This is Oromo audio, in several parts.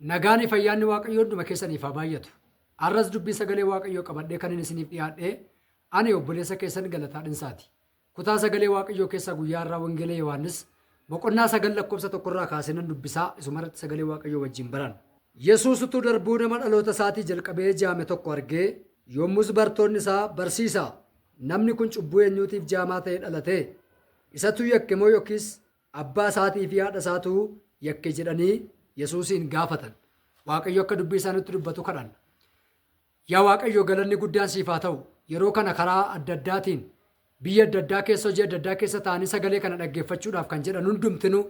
Nagaanii fayyaanni Waaqayyoo hunduma keessaniif haa baay'atu. Arras dubbii sagalee Waaqayyoo qabadhee kan inni isiniif dhiyaadhee ani obboleessa keessan Galataa Dhinsaati. Kutaa sagalee Waaqayyoo keessaa guyyaa irraa Wangeela Yohaannis boqonnaa 9 lakkoofsa 1 irraa kaasee nan dubbisaa isumarratti sagalee Waaqayyoo wajjin baran. Yesuus utuu darbuu nama dhaloota isaatii jalqabee jaame tokko argee yommus bartoonni isaa barsiisaa namni kun cubbuu eenyuutiif jaamaa ta'ee dhalate isatu yakke moo yookiis abbaa isaatii fi haadha isaatu yakke jedhanii Yesuusin gaafatan. Waaqayyo akka dubbii isaanitti dubbatu kadhan. Yaa Waaqayyo galanni guddaan siif haa ta'u. Yeroo kana karaa adda addaatiin biyya adda addaa keessa hojii adda addaa keessa ta'anii sagalee kana dhaggeeffachuudhaaf kan jedhan hundumtinuu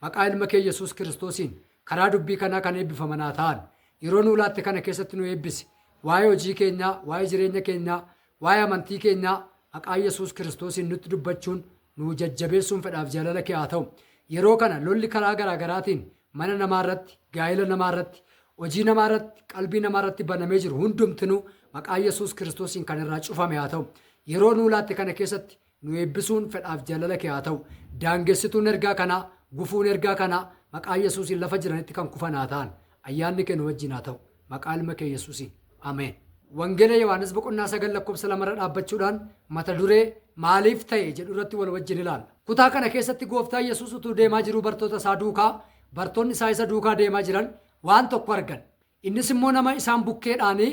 maqaa ilma kee Yesuus Kiristoosiin karaa dubbii kanaa kan eebbifaman haa ta'an. Yeroo nu laatte kana keessatti nu eebbisi. Waa'ee hojii keenyaa, waa'ee jireenya keenyaa, waa'ee amantii keenyaa maqaa Yesuus Kiristoosiin nutti dubbachuun nu jajjabeessuun fedhaaf jaalala kee haa ta'u. Yeroo kana lolli karaa garaagaraatiin mana namaa irratti, gaa'ela namaa irratti, hojii namaa irratti, qalbii namaa irratti banamee jiru hundumtinuu maqaa Yesuus Kiristoosiin kan irraa cufame haa ta'u. Yeroo nu laatte kana keessatti nu eebbisuun fedhaaf jaalala kee haa ta'u. Daangessituun ergaa kanaa, gufuun ergaa kanaa maqaa Yesuusiin lafa jiranitti kan kufan haa ta'an. Ayyaanni kee nu wajjin haa ta'u. Maqaa ilma kee Yesuusiin. Ameen. Wangeela Yohaannis boqonnaa 9 lakkoofsa 2 irra dhaabbachuudhaan mata duree maaliif ta'e jedhu irratti wal wajjin ilaalla. Kutaa kana keessatti gooftaan Yesuus utuu deemaa jiru bartoota isaa duukaa bartoonni isaa isa duukaa deemaa jiran waan tokko argan. Innis immoo nama isaan bukkeedhaanii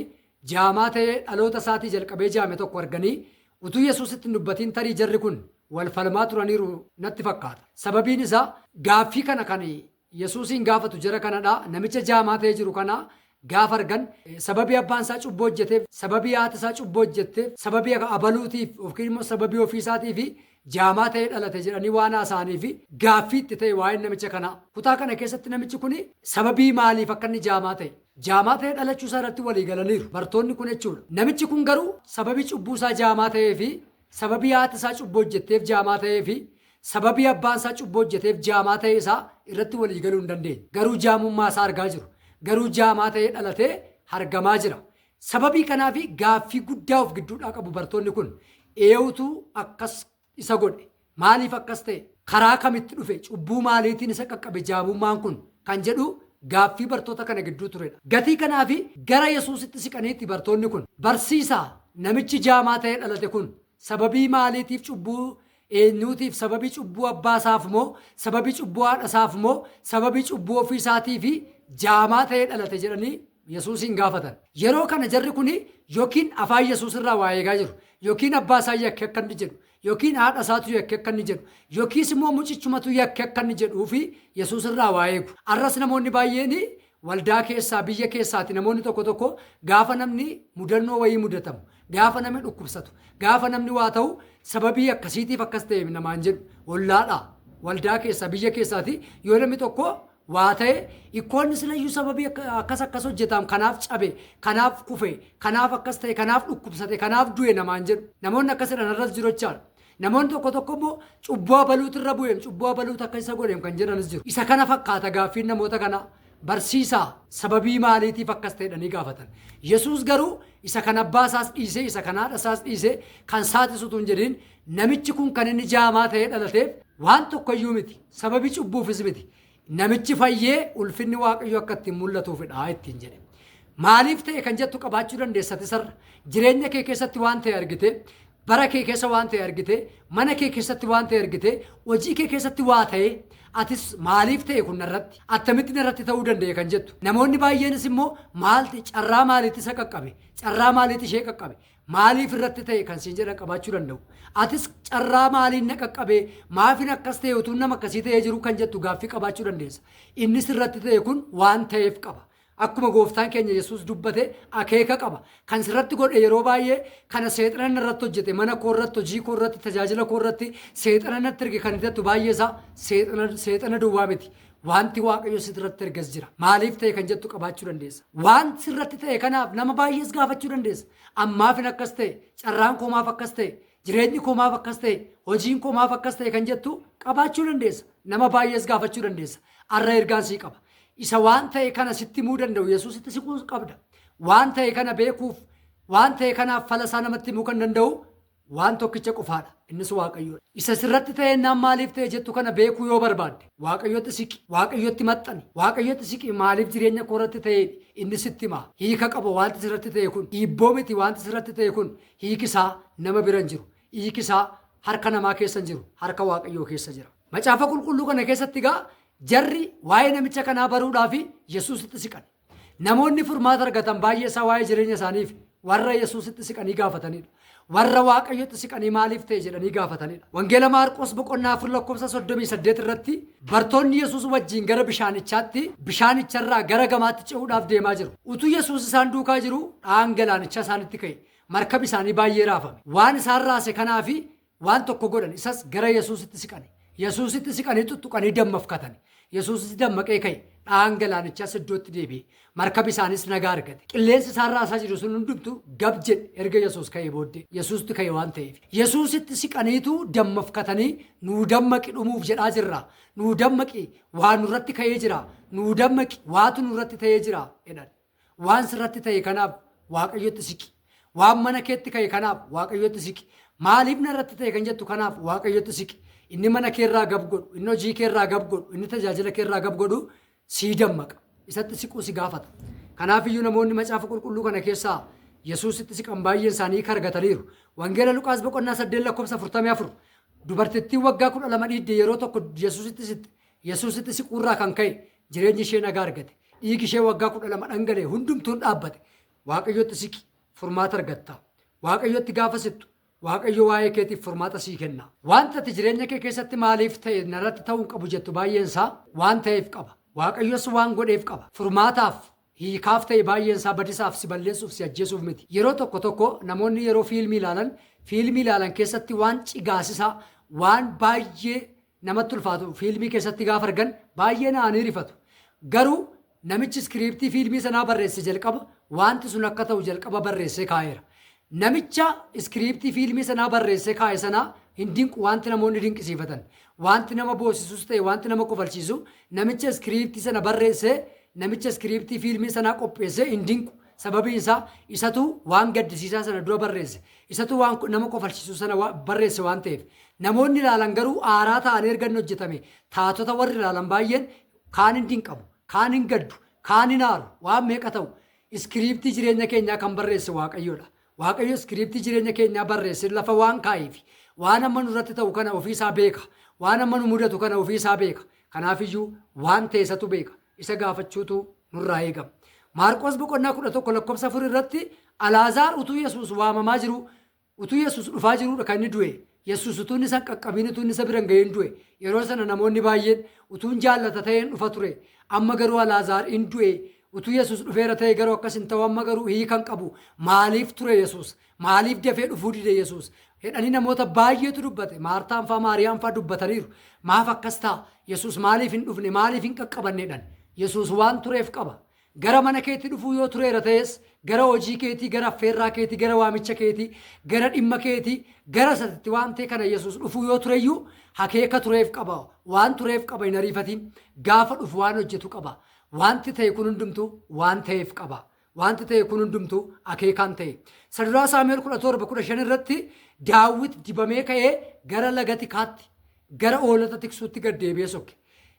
jaamaa ta'ee dhaloota isaatii jalqabee jaame tokko arganii utuu Yesuusitti hin dubbatiin tarii jarri kun wal falmaa turaniiru natti fakkaata. Sababiin isaa gaaffii kana kan Yesuusiin gaafatu jara kanadha. Namicha jaamaa ta'ee jiru kana gaafa argan sababii abbaan isaa cubbuu hojjeteef, sababii haati isaa cubbuu hojjetteef, sababii abaluutiif yookiin immoo sababii ofii isaatii fi jaamaa ta'ee dhalate jedhanii waan haasa'anii fi gaaffii itti ta'e waa'een namicha kanaa. Kutaa kana keessatti namichi kun sababii maaliif akka inni jaamaa ta'e dhalachuu isaa irratti walii galaniiru bartoonni kun jechuudha. Namichi kun garuu sababii cubbuu isaa jaamaa ta'ee fi sababii haati isaa cubbuu hojjetteef jaamaa ta'ee fi sababii abbaan isaa cubbuu hojjeteef jaamaa ta'ee isaa irratti walii galuu hin dandeenye. Garuu jaamummaa isaa argaa jiru. Garuu jaamaa ta'ee dhalatee argamaa jira. Sababii kanaaf gaaffii guddaa of gidduudhaa qabu bartoonni kun eenyutu akkas isa godhe? Maaliif akkas ta'e? Karaa kamitti dhufe? Cubbuu maaliitiin isa qaqqabe jaamummaan kun kan jedhu gaaffii bartoota kana gidduu turedha. Gatii kanaaf gara Yesuusitti siqaniitti bartoonni kun barsiisaa namichi jaamaa ta'ee dhalate kun sababii maaliitiif cubbuu eenyuutiif sababii cubbuu abbaa isaaf moo sababii cubbuu haadha isaaf moo sababii cubbuu ofii isaatiif jaamaa ta'ee dhalate jedhanii Yesuusin gaafatan. Yeroo kana jarri kun yookiin afaan Yesuus irraa waa eegaa jiru, yookiin abbaa isaa yakke akka inni jedhu, yookiin haadha isaatu yakke akka inni jedhu, yookiis immoo mucichumatu yakke akka inni jedhuu fi Yesuus irraa waa eegu. Arras namoonni baay'een waldaa keessaa biyya keessaati namoonni tokko tokko gaafa namni mudannoo wayii mudatamu, gaafa namni dhukkubsatu, gaafa namni waa ta'u sababii akkasiitiif akkas ta'e namaan jedhu ollaadha. Waldaa keessaa biyya keessaati yoo namni tokko waa ta'e ikkoonni silayyuu sababii akkas hojjetaam kanaaf cabe, kanaaf kufe, kanaaf akkas ta'e, kanaaf dhukkubsate, kanaaf du'e namaan jedhu. Namoonni akkas jedhan irras jiru jechaadha. Namoonni tokko tokko immoo cubbuu abaluutu irra bu'eem, cubbuu abaluutu akka isa godheem kan jedhanis jiru. Isa kana fakkaata gaaffiin namoota kana. Barsiisaa sababii maaliitiif akkas ta'edhanii gaafatan. Yesuus garuu isa kan abbaa isaas dhiisee, isa kan haadha isaas dhiisee kan saatisutu hin jedhin namichi kun kan inni jaamaa ta'ee dhalateef waan tokkoyyuu miti. Sababii cubbuufis miti. Namichi fayyee ulfinni Waaqayyo akka ittiin mul'atuufidha ittiin jedhe. Maaliif ta'e kan jettu qabaachuu dandeessati sarra. Jireenya kee keessatti waan ta'e argite, bara kee keessa waan ta'e argite, mana kee keessatti waan ta'e argite, hojii kee keessatti waa ta'e atis maaliif ta'e kun narratti attamitti narratti ta'uu danda'e kan jettu. Namoonni baay'eenis immoo maalti carraa maaliitti isa qaqqabe, carraa maaliitti ishee qaqqabe, maaliif irratti ta'e kan siin jedhan qabaachuu danda'u. Atis carraa maaliin na qaqqabe, maafin akkas ta'e utuu nama akkasii ta'ee jiru kan jettu gaaffii qabaachuu dandeessa. Innis irratti ta'e kun waan ta'eef qaba. Akkuma gooftaan keenya Yesuus dubbate akeeka qaba. Kan sirratti godhe yeroo baay'ee kana seexanan irratti hojjete, mana koo irratti, hojii koo irratti, tajaajila koo irratti seexanan natti erge kan jettu baay'ee isaa seexana duwwaa miti. Wanti Waaqayyo sirratti ergas jira. Maaliif ta'e kan jettu qabaachuu dandeessa. Waan sirratti ta'e kanaaf nama baay'ees gaafachuu dandeessa. Ammaafin akkas ta'e, carraan koo maaf akkas ta'e, jireenyi koo maaf akkas ta'e, hojiin koo maaf akkas ta'e kan jettu qabaachuu dandeessa. Nama baay'ees gaafachuu dandeessa. Arra ergaan sii qaba. Isa waan ta'e kana sitti himuu danda'u Yesuusitti siquu qabda. Waan ta'e kana beekuuf, waan ta'e kanaaf fala isaa namatti himuu kan danda'u waan tokkicha qofaadha. innis Waaqayyoodha. Isa sirratti ta'e naan maaliif ta'e jettu kana beekuu yoo barbaadde Waaqayyotti siqi, Waaqayyotti maxxani, Waaqayyotti siqi. Maaliif jireenya koo irratti ta'e inni sitti hima. Hiika qaba wanti sirratti ta'e kun, dhiibboo miti wanti sirratti ta'e kun. Hiiki isaa nama bira hin jiru. Hiiki isaa harka namaa keessa hin jiru, harka Waaqayyoo keessa jira. Macaafa qulqulluu kana keessatti egaa jarri waa'ee namicha kanaa baruudhaaf Yesuusitti siqan. Namoonni furmaata argatan baay'ee isaa waa'ee jireenya isaaniif warra Yesuusitti siqanii gaafatanidha. Warra Waaqayyotti siqanii maaliif ta'e jedhanii gaafatanidha. Wangeela Maarqos boqonnaa 4:38 irratti bartoonni Yesuus wajjin gara bishaanicharraa gara gamaatti ce'uudhaaf deemaa jiru. Utuu Yesuus isaan duukaa jiru dhaan galaanichaa isaanitti ka'e. Markabi isaanii baay'ee raafame. Waan isaan raase kanaafi waan tokko godhan, isas gara Yesuusitti siqani. Yesuusitti siqanii tuttuqanii dammafkatan. Yesuusitti dammaqee ka'e. Dhaan galaanichaas iddootti deebi'e. Markabi isaanis nagaa argate. Qilleensi isaan raasaa jiru sun hundumtu gab jedhe erga Yesuus ka'ee booddee. Yesuusitti ka'e waan ta'eef. Yesuusitti siqaniitu dammafkatanii nuu dammaqi dhumuuf jedhaa jirra. Nuu dammaqi waa nurratti ka'ee jira. Nuu dammaqi waatu nurratti ta'ee jira jedhan. Waan sirratti ta'e kanaaf Waaqayyotti siqi. Waan mana keetti ka'e kanaaf Waaqayyotti siqi. Maaliif narratti ta'e kan jettu kanaaf Waaqayyotti siqi. Inni mana keerraa gab godhu, inni hojii keerraa gab godhu, inni tajaajila keerraa gab godhu sii dammaqa. Isatti siquu si gaafata. Kanaaf iyyuu namoonni macaafa qulqulluu kana keessaa Yesuusitti siqan baay'een isaanii argataniiru. Wangeela Luqaas boqonnaa 8:44 dubartittiin waggaa 12 dhiidde yeroo tokko Yesuusitti siquurraa kan ka'e jireenyi ishee nagaa argate. Dhiigi ishee waggaa 12 dhangalee hundumtuun dhaabbate. Waaqayyotti siqi furmaata argatta. Waaqayyotti gaafa sittu Waaqayyo waa'ee keetiif furmaata sii kenna. Wanta ati jireenya kee keessatti maaliif ta'e narratti ta'uu qabu jettu baay'een isaa waan ta'eef qaba. Waaqayyos waan godheef qaba. Furmaataaf hiikaaf ta'e baay'een isaa badisaaf si balleessuuf si ajjeesuuf miti. Yeroo tokko namoonni yeroo fiilmii ilaalan keessatti waan cigaasisaa waan baay'ee namatti ulfaatu fiilmii keessatti gaafa argan baay'ee na'anii rifatu. Garuu namichi iskiriiptii fiilmii sanaa barreesse jalqaba wanti sun akka ta'u jalqaba barreessee kaa'eera. Namicha iskiriiptii fiilmii sanaa barreessee kaa'e sanaa hin dinqu wanti namoonni dinqisiifatan. Wanti nama boosisus ta'e wanti nama kofalchiisu namicha iskiriiptii sana barreessee namicha iskiriiptii fiilmii sanaa qopheessee hin dinqu. Sababiin isaa isatu waan gaddisiisaa sana dura barreesse. Isatu waan nama kofalchiisu sana barreesse waan ta'eef. Namoonni ilaalan garuu aaraa ta'anii erga hojjetame taatota warri ilaalan baay'een kaan hin dinqamu, kaan hin gaddu, kaan hin aaru waan meeqa ta'u iskiriiptii jireenya keenyaa kan barreesse Waaqayyoodha. Waaqayyo iskiriiptii jireenya keenyaa barreesse lafa waan kaa'eef waan amma nurratti ta'u kana ofiisaa beeka. Waan amma nu mudatu kana ofiisaa beeka. Kanaafiyyuu waan ta'esatu beeka. Isa gaafachuutu nurraa eegama. Maarqos boqonnaa 11:4 irratti Alaazaar utuu Yesuus waamamaa jiru, utuu Yesuus dhufaa jiruudha kan inni du'e. Yesuus utuu inni isa qaqqabiin utuu inni isa bira hin gahin du'e. Yeroo sana namoonni baay'een utuu jaallata ta'een dhufa ture. Amma garuu Alaazaar hin du'e. Utuu Yesuus dhufeera ta'e garuu akkas hin ta'u amma garuu hiikan qabu. Maaliif ture Yesuus? Maaliif dafee dhufuu dide Yesuus? Jedhanii namoota baay'eetu dubbate. Maartaan fa'aa Maariyaan fa'aa dubbataniiru. Maaf akkas ta'a? Yesuus maaliif hin dhufne? Maaliif hin qaqqabanneedhan? Yesuus waan tureef qaba. Gara mana keetti dhufuu yoo tureera ta'es gara hojii keetii, gara affeerraa keetii, gara waamicha keetii, gara dhimma keetii, gara satitti waan ta'e kana Yesuus dhufuu yoo tureyyuu hakeeka tureef qaba. Waan tureef qaba hin ariifatiin. Gaafa dhufu waan hojjetu qaba. Wanti ta'e kun hundumtuu waan ta'eef qaba. Wanti ta'e kun hundumtuu akeekaan ta'e. Saduraa Saamu'eel 17:15 irratti Daawit dibamee ka'ee gara laga tikaatti, gara hoolota tiksuutti gad deebi'ee sokke.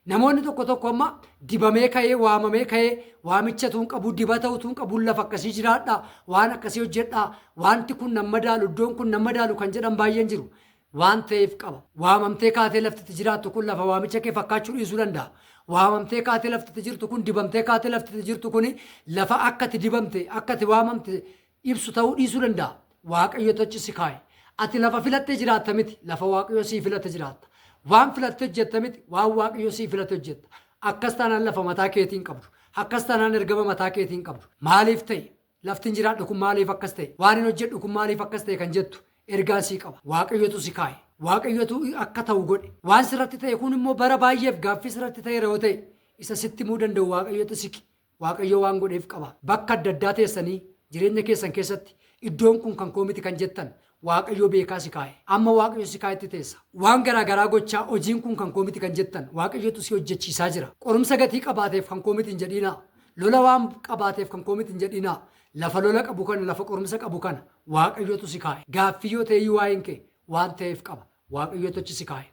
Namoonni tokko amma dibamee ka'ee, waamamee ka'ee, waamicha tuun qabu, dibata utuun qabu, lafa akkasii jiraadhaa, waan akkasii hojjedhaa, wanti kun nama daalu, iddoon kun nama daalu kan jedhan baay'een jiru. Waan ta'eef qaba. Waamamtee kaatee laftitti jiraattu kun lafa waamicha kee fakkaachuu dhiisuu danda'a. Waamamtee kaatee laftitti jirtu kun, dibamtee kaatee laftitti jirtu kun lafa akkati dibamte, akkati waamamte ibsu ta'uu dhiisuu danda'a. Waaqayyo tochi si kaa'e. Ati lafa filattee jiraatta miti, lafa Waaqayyo sii filate jiraatta. Waan filattee hojjetta miti, waan Waaqayyo sii filate hojjetta. Akkas taanaan lafa mataa keetiin qabdu. Akkas taanaan ergama mataa keetiin qabdu. Maaliif ta'e? Laftiin jiraadhu kun maaliif akkas ta'e? Waan hin hojjedhu kun maaliif akkas ta'e kan jettu ergaan sii qaba. Waaqayyotu si kaa'e. Waaqayyotu akka ta'u godhe. Waan sirratti ta'e kun immoo bara baay'eef gaaffii sirratti ta'eera yoo ta'e isa sitti himuu danda'u Waaqayyotu siqi. Waaqayyo waan godheef qaba. Bakka adda addaa teessanii jireenya keessan keessatti iddoon kun kan koo miti kan jettan Waaqayyo beekaa si kaa'e. Amma Waaqayyo si kaa'etti teessa. Waan garaagaraa gochaa hojiin kun kan koo miti kan jettan Waaqayyotu si hojjechiisaa jira. Qorumsa gatii qabaateef kan koo miti hin jedhiinaa. Lola waan qabaateef kan koo miti hin jedhiinaa. Lafa lola qabu kana, lafa qorumsa qabu kana Waaqayyotu si kaa'e. Gaaffii yoo ta'e waa'een kee waan ta'eef qaba. Waaqayyo tochi si kaa'e.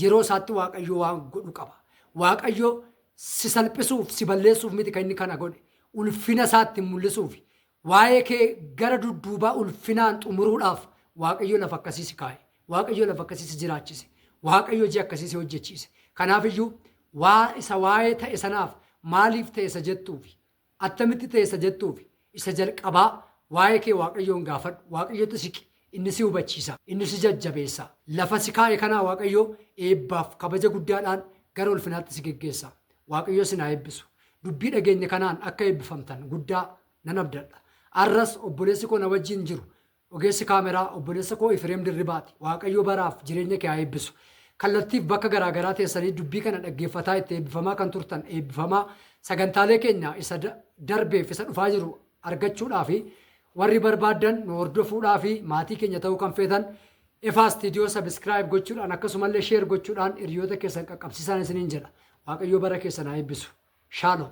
Yeroo isaatti Waaqayyo waan godhu qaba. Waaqayyo si salphisuuf si balleessuuf miti kan inni kana godhe. Ulfina isaatti mul'isuuf waa'ee kee gara dudduubaa ulfinaan xumuruudhaaf Waaqayyo lafa akkasii si kaa'e. Waaqayyo lafa akkasii si jiraachise. Waaqayyo hojii akkasii si hojjechiise. Kanaafiyyuu isa waa'ee ta'e sanaaf maaliif ta'e isa jettuufi attamitti ta'e isa jettuufi isa jalqabaa waa'ee kee Waaqayyoon gaafadhu. Waaqayyotu siqi. Inni si hubachiisa. Inni si jajjabeessa. Lafa si kaa'e kanaa Waaqayyo eebbaaf kabaja guddaadhaan gara ulfinaatti si geggeessa. Waaqayyo si naa eebbisu. Dubbii dhageenya kanaan akka eebbifamtan guddaa nan abdadha. Arras obboleessi koo na wajjin jiru. Ogeessi kaameraa obboleessa koo Ifreem Dirribaati. Waaqayyo baraaf jireenya kee haa eebbisu. Kallattiif bakka garaagaraa teessanii dubbii kana dhaggeeffataa itti eebbifamaa kan turtan eebbifamaa sagantaalee keenya isa darbeef isa dhufaa jiru argachuudhaafi warri barbaadan nu hordofuudhaafi maatii keenya ta'uu kan feetan Ifaa Istiidiyoo sabiskiraayib gochuudhaan akkasumallee sheer gochuudhaan hiriyoota keessan qaqqabsiisaa isiniin jedha. Waaqayyo bara keessan haa eebbisu. Shaaloom.